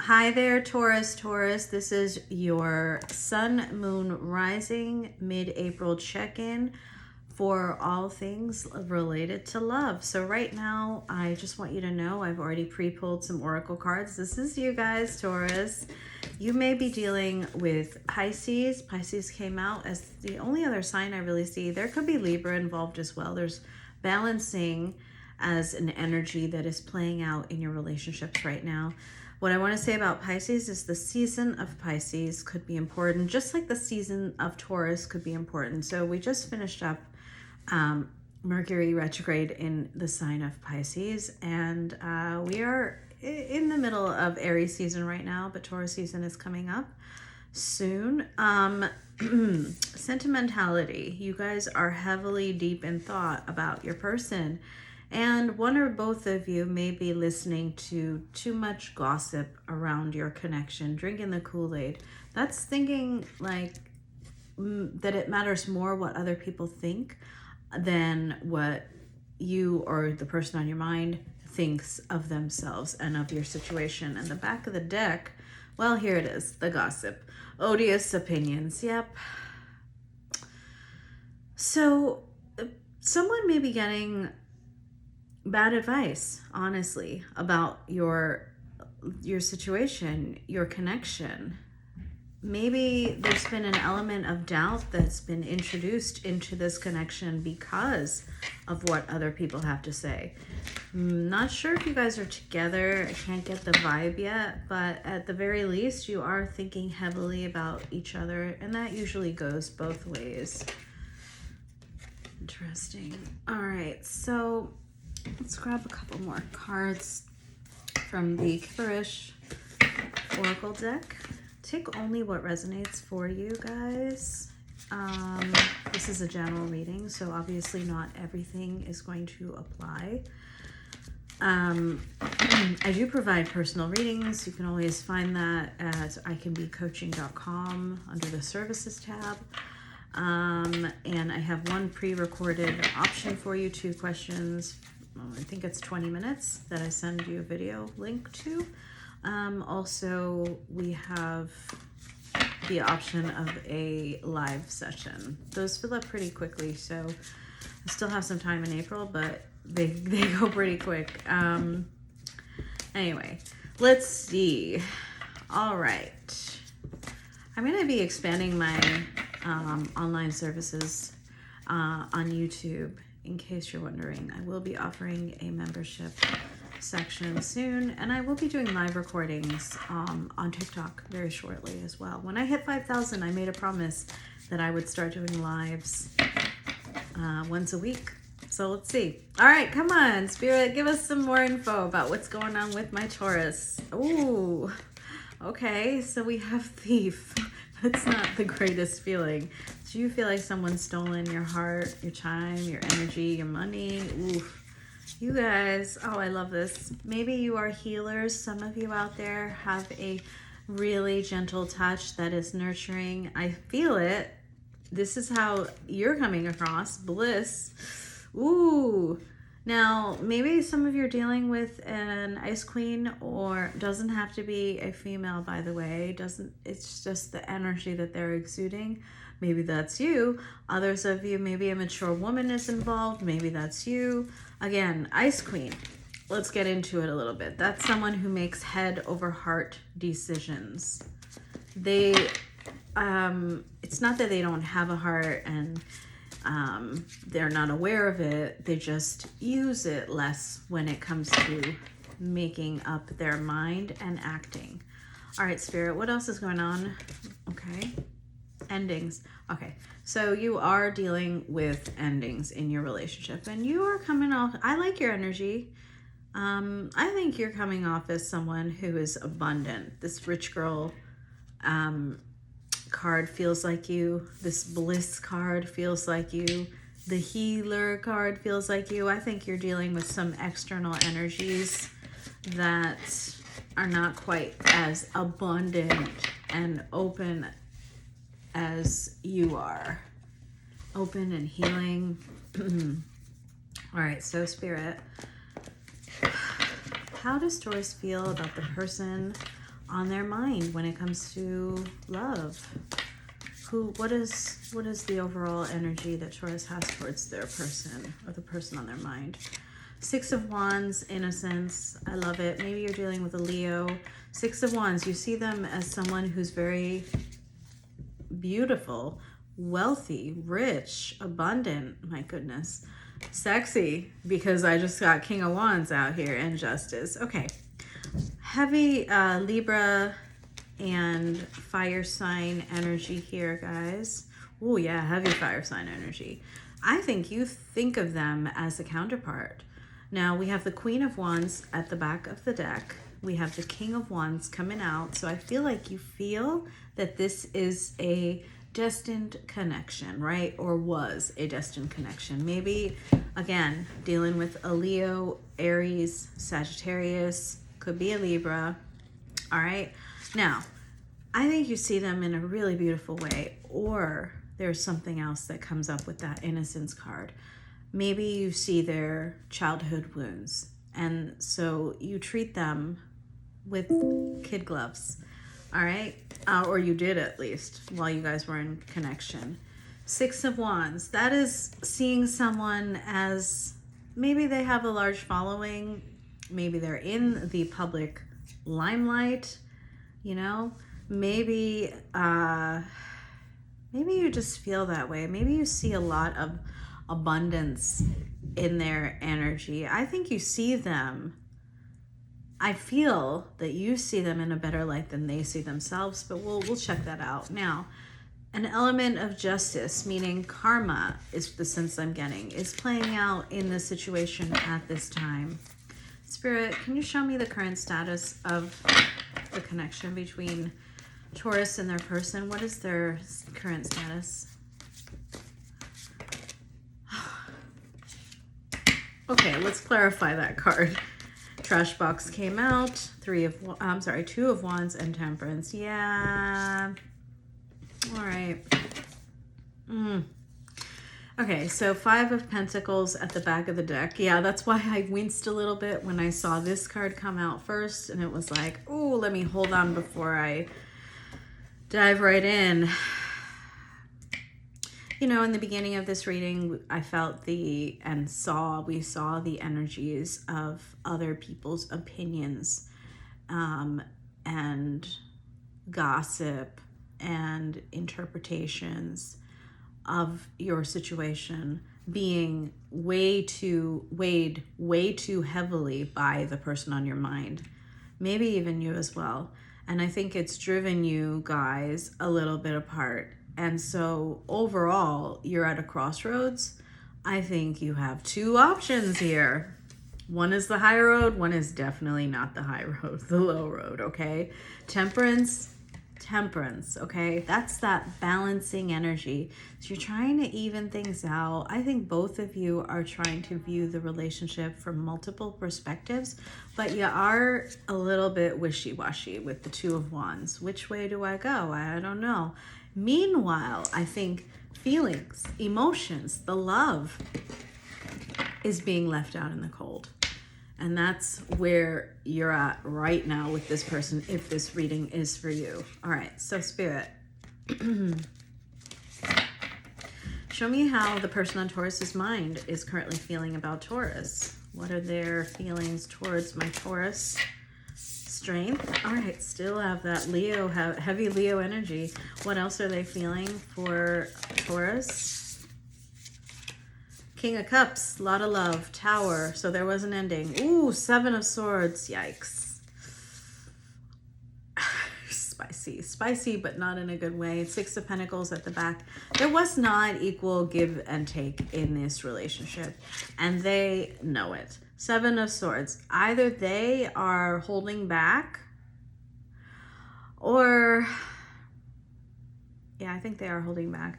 Hi there, Taurus. This is your Sun, Moon, Rising mid-April check-in for all things related to love. So right now, I just want you to know I've already pre-pulled some oracle cards. This is you guys, Taurus. You may be dealing with Pisces. Pisces came out as the only other sign I really see. There could be Libra involved as well. There's balancing as an energy that is playing out in your relationships right now. What I want to say about Pisces is the season of Pisces could be important, just like the season of Taurus could be important. So we just finished up Mercury retrograde in the sign of Pisces, and we are in the middle of Aries season right now, but Taurus season is coming up soon. Sentimentality. You guys are heavily deep in thought about your person. And one or both of you may be listening to too much gossip around your connection, drinking the Kool-Aid. That's thinking like that it matters more what other people think than what you or the person on your mind thinks of themselves and of your situation. And the back of the deck, well, here it is, the gossip. Odious opinions, yep. So someone may be getting bad advice, honestly, about your situation, your connection. Maybe there's been an element of doubt that's been introduced into this connection because of what other people have to say. Not sure if you guys are together. I can't get the vibe yet, but at the very least, you are thinking heavily about each other, and that usually goes both ways. Interesting. All right, so let's grab a couple more cards from the Kiperish Oracle deck. Take only what resonates for you guys. This is a general reading, so obviously not everything is going to apply. I do provide personal readings. You can always find that at icanbecoaching.com under the services tab. And I have one pre-recorded option for you, 2 questions. I think it's 20 minutes that I send you a video link to. Also, we have the option of a live session. Those fill up pretty quickly, so I still have some time in April, but they go pretty quick. Anyway, let's see. All right. I'm going to be expanding my online services on YouTube. In case you're wondering, I will be offering a membership section soon, and I will be doing live recordings on TikTok very shortly as well. When I hit 5,000, I made a promise that I would start doing lives once a week. So let's see. All right, come on, Spirit, give us some more info about what's going on with my Taurus. Ooh, okay, so we have Thief. That's not the greatest feeling. Do you feel like someone's stolen your heart, your time, your energy, your money? Oof. You guys, oh, I love this. Maybe you are healers. Some of you out there have a really gentle touch that is nurturing. I feel it. This is how you're coming across. Bliss. Ooh. Now, maybe some of you are dealing with an ice queen, or doesn't have to be a female, by the way. It's just the energy that they're exuding. Maybe that's you. Others of you, maybe a mature woman is involved. Maybe that's you. Again, ice queen. Let's get into it a little bit. That's someone who makes head over heart decisions. They, it's not that they don't have a heart and they're not aware of it. They just use it less when it comes to making up their mind and acting. All right, Spirit, what else is going on? Okay. Endings. Okay, so you are dealing with endings in your relationship, and you are coming off, I like your energy. I think you're coming off as someone who is abundant. This rich girl card feels like you. This bliss card feels like you. The healer card feels like you. I think you're dealing with some external energies that are not quite as abundant and open as you are. Open and healing. All right, so Spirit, how does Taurus feel about the person on their mind when it comes to love? What is the overall energy that Taurus has towards their person, or the person on their mind? Six of Wands, innocence. I love it. Maybe you're dealing with a Leo. Six of Wands, you see them as someone who's very beautiful, wealthy, rich, abundant. My goodness. Sexy, because I just got King of Wands out here, and Justice. Okay. Heavy Libra and fire sign energy here, guys. Oh yeah, heavy fire sign energy. I think you think of them as a counterpart. Now we have the Queen of Wands at the back of the deck. We have the King of Wands coming out. So I feel like you feel that this is a destined connection, right? Or was a destined connection. Maybe, again, dealing with a Leo, Aries, Sagittarius, could be a Libra. All right. Now, I think you see them in a really beautiful way, or there's something else that comes up with that innocence card. Maybe you see their childhood wounds, and so you treat them with kid gloves, all right? Or you did, at least, while you guys were in connection. Six of Wands, that is seeing someone as maybe they have a large following, maybe they're in the public limelight, you know? Maybe you just feel that way. Maybe you see a lot of abundance in their energy. I think you see them. I feel that you see them in a better light than they see themselves, but we'll check that out. Now, an element of justice, meaning karma is the sense I'm getting, is playing out in this situation at this time. Spirit, can you show me the current status of the connection between Taurus and their person? What is their current status? Okay, let's clarify that card. Trash box came out. Two of Wands and Temperance. Yeah. All right. Okay, so Five of Pentacles at the back of the deck. Yeah, that's why I winced a little bit when I saw this card come out first, and it was like, oh, let me hold on before I dive right in. You know, in the beginning of this reading, I felt we saw the energies of other people's opinions, and gossip and interpretations of your situation being weighed way too heavily by the person on your mind, maybe even you as well. And I think it's driven you guys a little bit apart. And so overall, you're at a crossroads. I think you have two options here. One is the high road. One is definitely not the high road, the low road, okay? Temperance, okay? That's that balancing energy. So you're trying to even things out. I think both of you are trying to view the relationship from multiple perspectives, but you are a little bit wishy-washy with the Two of Wands. Which way do I go? I don't know. Meanwhile, I think feelings, emotions, the love is being left out in the cold. And that's where you're at right now with this person, if this reading is for you. All right, so Spirit, show me how the person on Taurus's mind is currently feeling about Taurus. What are their feelings towards my Taurus? Strength. All right, still have that Leo, heavy Leo energy. What else are they feeling for Taurus? King of Cups, a lot of love. Tower, so there was an ending. Ooh, Seven of Swords, yikes. Spicy, but not in a good way. Six of Pentacles at the back. There was not equal give and take in this relationship, and they know it. Seven of Swords. Either they are holding back, or, yeah, I think they are holding back.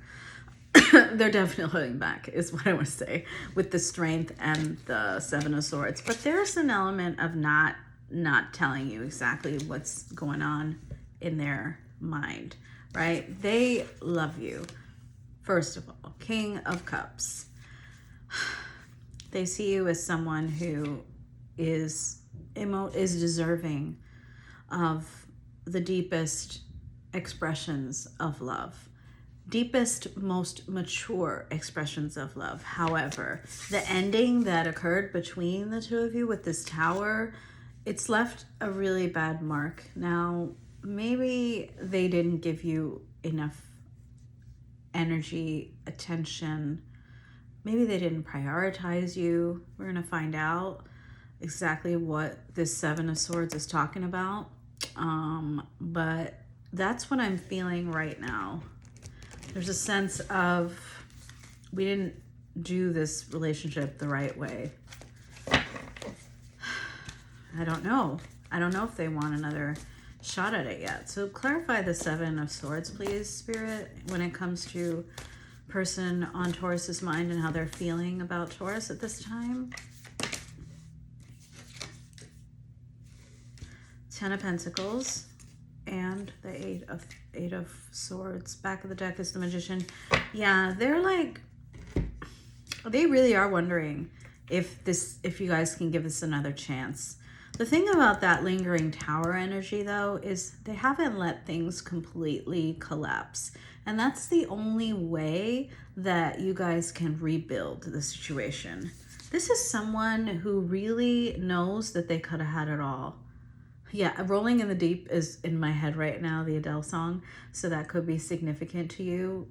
They're definitely holding back, is what I want to say, with the Strength and the Seven of Swords. But there's an element of not telling you exactly what's going on in their mind, right? They love you. First of all, King of Cups. They see you as someone who is deserving of the deepest expressions of love, deepest, most mature expressions of love. However, the ending that occurred between the two of you with this Tower, it's left a really bad mark. Now, maybe they didn't give you enough energy, attention. Maybe they didn't prioritize you. We're going to find out exactly what this Seven of Swords is talking about. But that's what I'm feeling right now. There's a sense of we didn't do this relationship the right way. I don't know. I don't know if they want another shot at it yet. So clarify the Seven of Swords, please, Spirit, when it comes to person on Taurus's mind and how they're feeling about Taurus at this time. Ten of Pentacles and the Eight of Swords. Back of the deck is the Magician. Yeah, they're like, they really are wondering if you guys can give this another chance. The thing about that lingering Tower energy, though, is they haven't let things completely collapse. And that's the only way that you guys can rebuild the situation. This is someone who really knows that they could have had it all. Yeah, Rolling in the Deep is in my head right now, the Adele song. So that could be significant to you.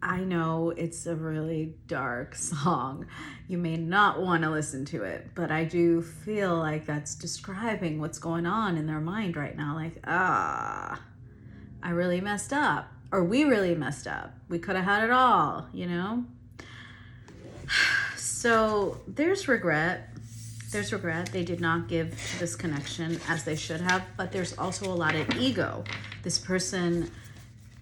I know it's a really dark song. You may not want to listen to it, but I do feel like that's describing what's going on in their mind right now. Like, I really messed up. Or we really messed up. We could have had it all, you know? So there's regret. There's regret. They did not give to this connection as they should have, but there's also a lot of ego. This person,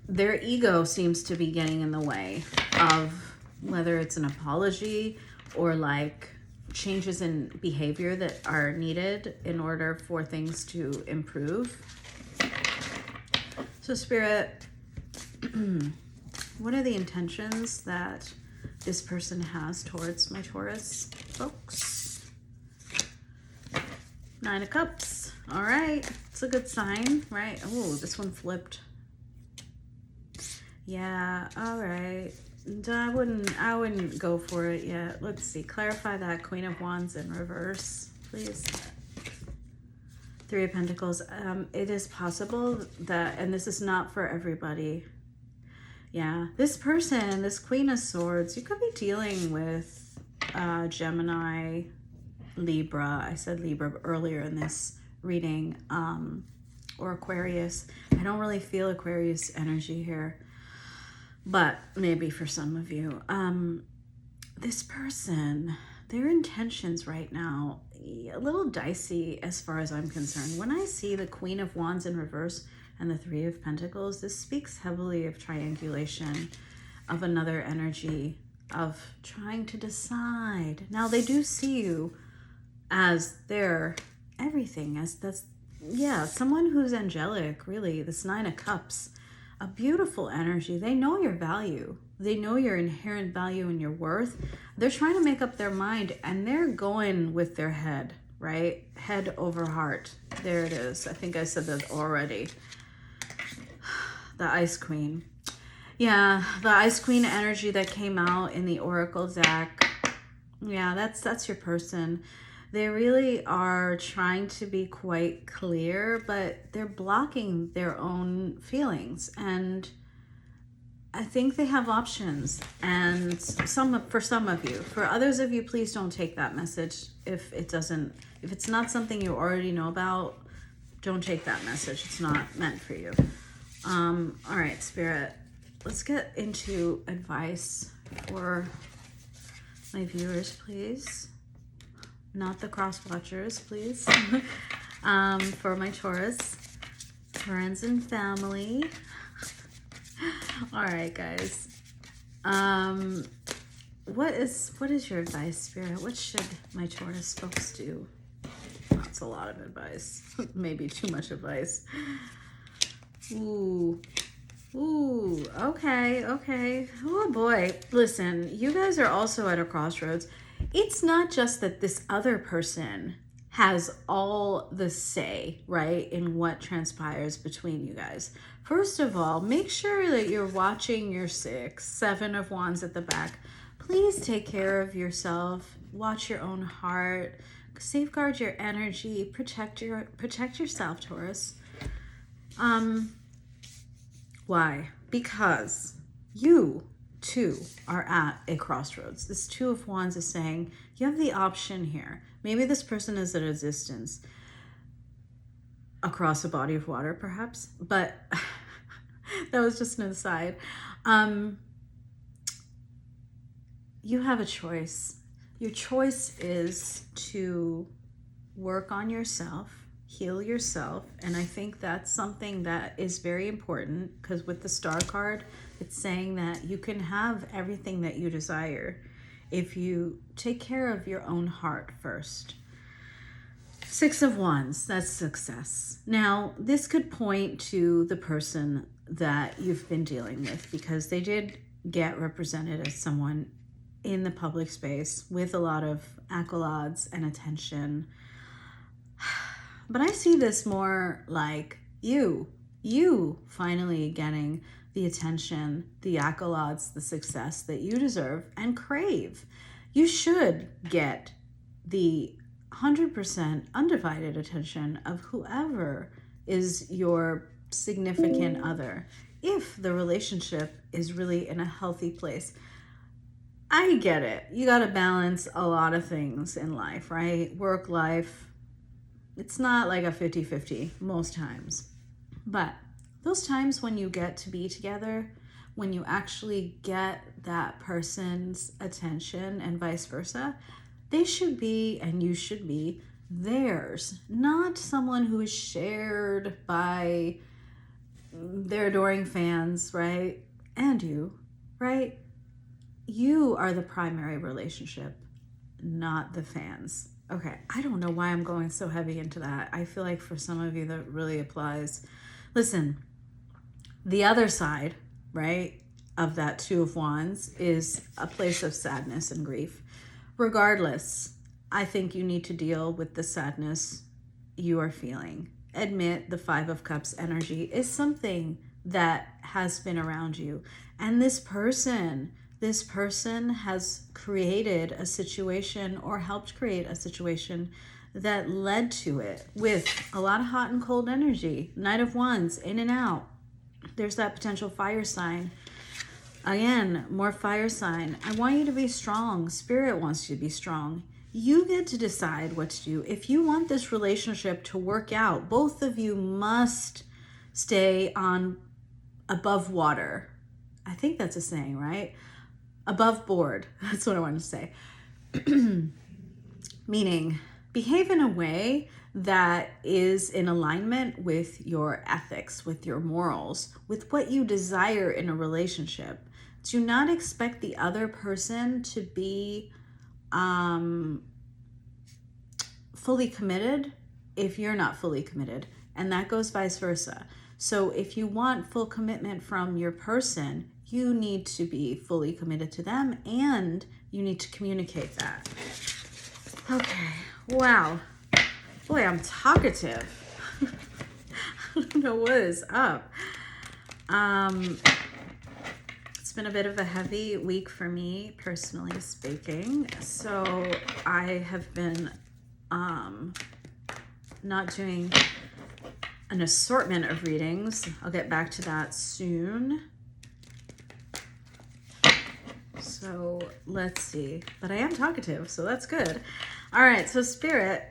their ego seems to be getting in the way of whether it's an apology or like changes in behavior that are needed in order for things to improve. So Spirit, what are the intentions that this person has towards my Taurus folks? Nine of Cups. All right. It's a good sign, right? Oh, this one flipped. Yeah, all right. I wouldn't go for it yet. Let's see. Clarify that Queen of Wands in reverse, please. Three of Pentacles. It is possible that, and this is not for everybody. Yeah, this person, this Queen of Swords, you could be dealing with Gemini, Libra. I said Libra earlier in this reading, or Aquarius. I don't really feel Aquarius energy here, but maybe for some of you. This person, their intentions right now, a little dicey as far as I'm concerned. When I see the Queen of Wands in reverse and the Three of Pentacles, this speaks heavily of triangulation, of another energy, of trying to decide. Now, they do see you as their everything, as that's, yeah, someone who's angelic, really. This Nine of Cups, a beautiful energy. They know your value. They know your inherent value and your worth. They're trying to make up their mind, and they're going with their head, right? Head over heart. There it is. I think I said that already. The Ice Queen. Yeah, the Ice Queen energy that came out in the Oracle deck. Yeah, that's your person. They really are trying to be quite clear, but they're blocking their own feelings. And I think they have options. And for some of you, for others of you, please don't take that message. If it's not something you already know about, don't take that message. It's not meant for you. All right, Spirit, let's get into advice for my viewers, please. Not the cross watchers, please. For my Taurus friends and family. All right, guys. What is your advice, Spirit? What should my Taurus folks do? That's a lot of advice. Maybe too much advice. Ooh, okay. Oh boy. Listen, you guys are also at a crossroads. It's not just that this other person has all the say, right, in what transpires between you guys. First of all, make sure that you're watching your 6, 7 of Wands at the back. Please take care of yourself. Watch your own heart. Safeguard your energy. Protect yourself, Taurus. Why? Because you too are at a crossroads. This 2 of Wands is saying you have the option here. Maybe this person is at a distance across a body of water, perhaps, but that was just an aside. You have a choice. Your choice is to work on yourself, heal yourself, and I think that's something that is very important, because with the Star card, it's saying that you can have everything that you desire if you take care of your own heart first. 6 of Wands, that's success. Now, this could point to the person that you've been dealing with, because they did get represented as someone in the public space with a lot of accolades and attention. But I see this more like you finally getting the attention, the accolades, the success that you deserve and crave. You should get the 100% undivided attention of whoever is your significant other, if the relationship is really in a healthy place. I get it. You got to balance a lot of things in life, right? Work life. It's not like a 50-50 most times. But those times when you get to be together, when you actually get that person's attention and vice versa, they should be, and you should be, theirs, not someone who is shared by their adoring fans, right? And you, right? You are the primary relationship, not the fans. Okay, I don't know why I'm going so heavy into that. I feel like for some of you that really applies. Listen, the other side, right, of that 2 of Wands is a place of sadness and grief. Regardless, I think you need to deal with the sadness you are feeling. Admit the 5 of Cups energy is something that has been around you. And this person has created a situation or helped create a situation that led to it with a lot of hot and cold energy. Knight of Wands, in and out. There's that potential fire sign. Again, more fire sign. I want you to be strong. Spirit wants you to be strong. You get to decide what to do. If you want this relationship to work out, both of you must stay on above water. I think that's a saying, right? Above board. That's what I wanted to say. Meaning, behave in a way that is in alignment with your ethics, with your morals, with what you desire in a relationship. Do not expect the other person to be fully committed if you're not fully committed. And that goes vice versa. So if you want full commitment from your person, you need to be fully committed to them, and you need to communicate that. Okay, wow. Boy, I'm talkative. I don't know what is up. It's been a bit of a heavy week for me, personally speaking. So I have been not doing an assortment of readings. I'll get back to that soon. So let's see. But I am talkative, so that's good. All right, so Spirit,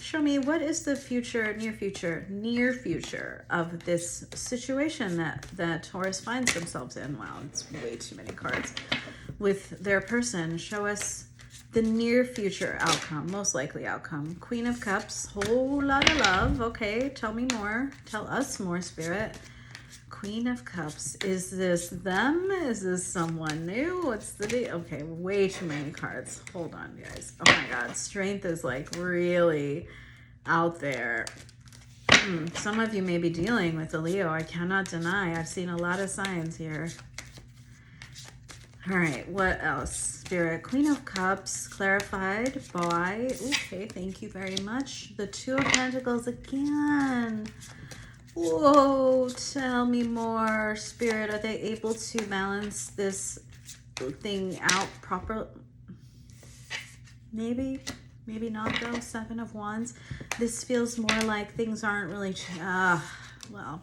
show me what is the future, near future of this situation that Taurus finds themselves in. Wow, it's way too many cards. With their person, show us the near future outcome, most likely outcome. Queen of Cups, whole lot of love. Okay, tell me more. Tell us more, Spirit. Queen of Cups. Is this them? Is this someone new? What's the deal? Okay, way too many cards. Hold on, guys. Oh my God, strength is like really out there. Some of you may be dealing with a Leo. I cannot deny. I've seen a lot of signs here. All right, what else? Spirit, Queen of Cups, clarified by Okay, thank you very much. The Two of Pentacles again. Whoa, tell me more, Spirit. Are they able to balance this thing out properly? Maybe not though. Seven of Wands. This feels more like things aren't really, well,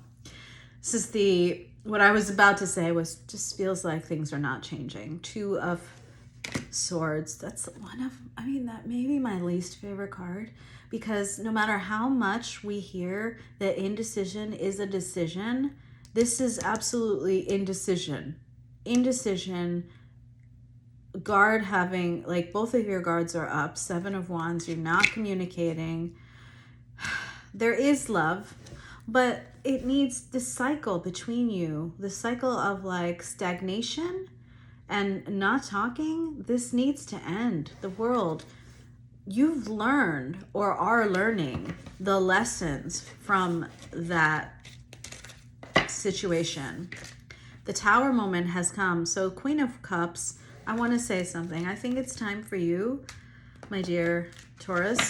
this is what I was about to say was just feels like things are not changing. Two of Swords. That's that may be my least favorite card, because no matter how much we hear that indecision is a decision, this is absolutely indecision. Guard having, like, both of your guards are up. Seven of Wands. You're not communicating. There is love, but it needs this cycle between you, the cycle of like stagnation and not talking. This needs to end. The world, you've learned or are learning the lessons from that situation. The Tower moment has come. So Queen of Cups, I want to say something. I think it's time for you, my dear Taurus,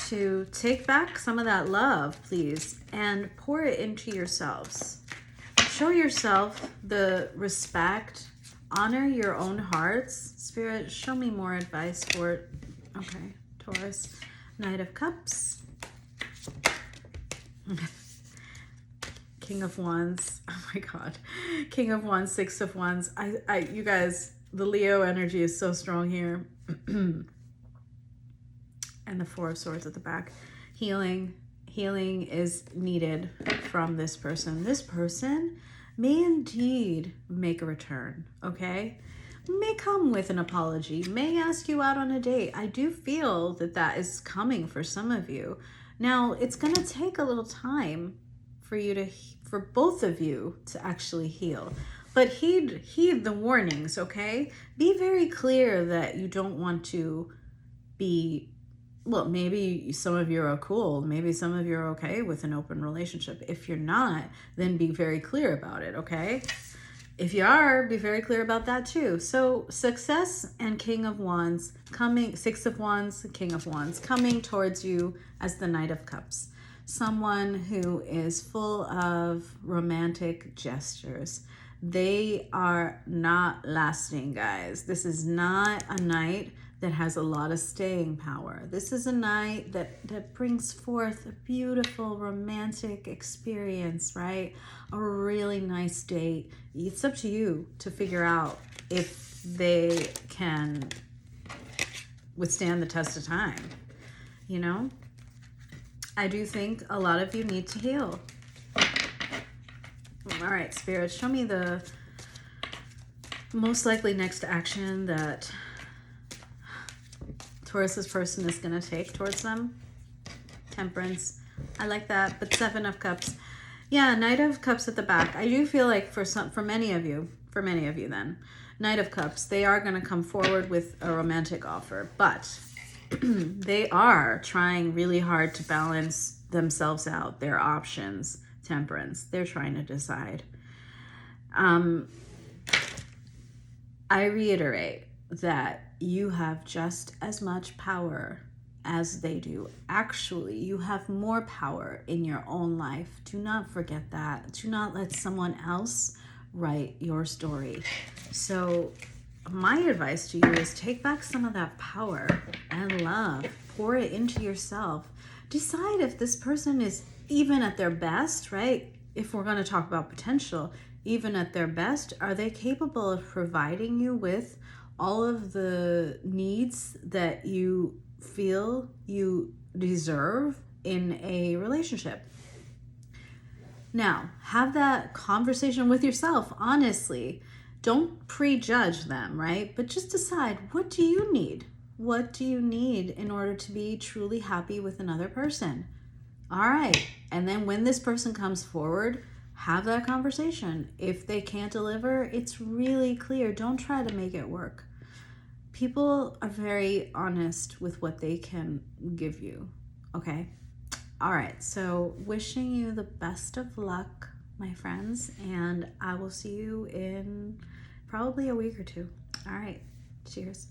to take back some of that love, please, and pour it into yourselves. Show yourself the respect. Honor your own hearts. Spirit, show me more advice for it. Okay, Taurus. Knight of Cups. King of Wands. Oh my God. King of Wands, Six of Wands. You guys, the Leo energy is so strong here. And the Four of Swords at the back. Healing is needed from this person. This person may indeed make a return, okay? May come with an apology, may ask you out on a date. I do feel that is coming for some of you. Now, it's gonna take a little time for both of you to actually heal. But heed the warnings, okay? Be very clear that you don't want to be, well, maybe some of you are cool. Maybe some of you are okay with an open relationship. If you're not, then be very clear about it, okay? If you are, be very clear about that too. So Success and King of Wands coming, Six of Wands, King of Wands coming towards you as the Knight of Cups. Someone who is full of romantic gestures. They are not lasting, guys. This is not a night that has a lot of staying power. This is a night that brings forth a beautiful romantic experience, right? A really nice date. It's up to you to figure out if they can withstand the test of time, you know? I do think a lot of you need to heal. All right, Spirit, show me the most likely next action that Taurus's person is going to take towards them. Temperance. I like that. But Seven of Cups. Yeah, Knight of Cups at the back. I do feel like for many of you then, Knight of Cups, they are going to come forward with a romantic offer. But they are trying really hard to balance themselves out, their options. Temperance. They're trying to decide. I reiterate that you have just as much power as they do. Actually, you have more power in your own life. Do not forget that. Do not let someone else write your story. So my advice to you is take back some of that power and love. Pour it into yourself. Decide if this person is even at their best, right? If we're going to talk about potential, even at their best, are they capable of providing you with all of the needs that you feel you deserve in a relationship? Now, have that conversation with yourself, honestly. Don't prejudge them, right? But just decide, what do you need? What do you need in order to be truly happy with another person? All right. And then when this person comes forward, have that conversation. If they can't deliver, it's really clear. Don't try to make it work. People are very honest with what they can give you, okay? All right, so wishing you the best of luck, my friends, and I will see you in probably a week or two. All right, cheers.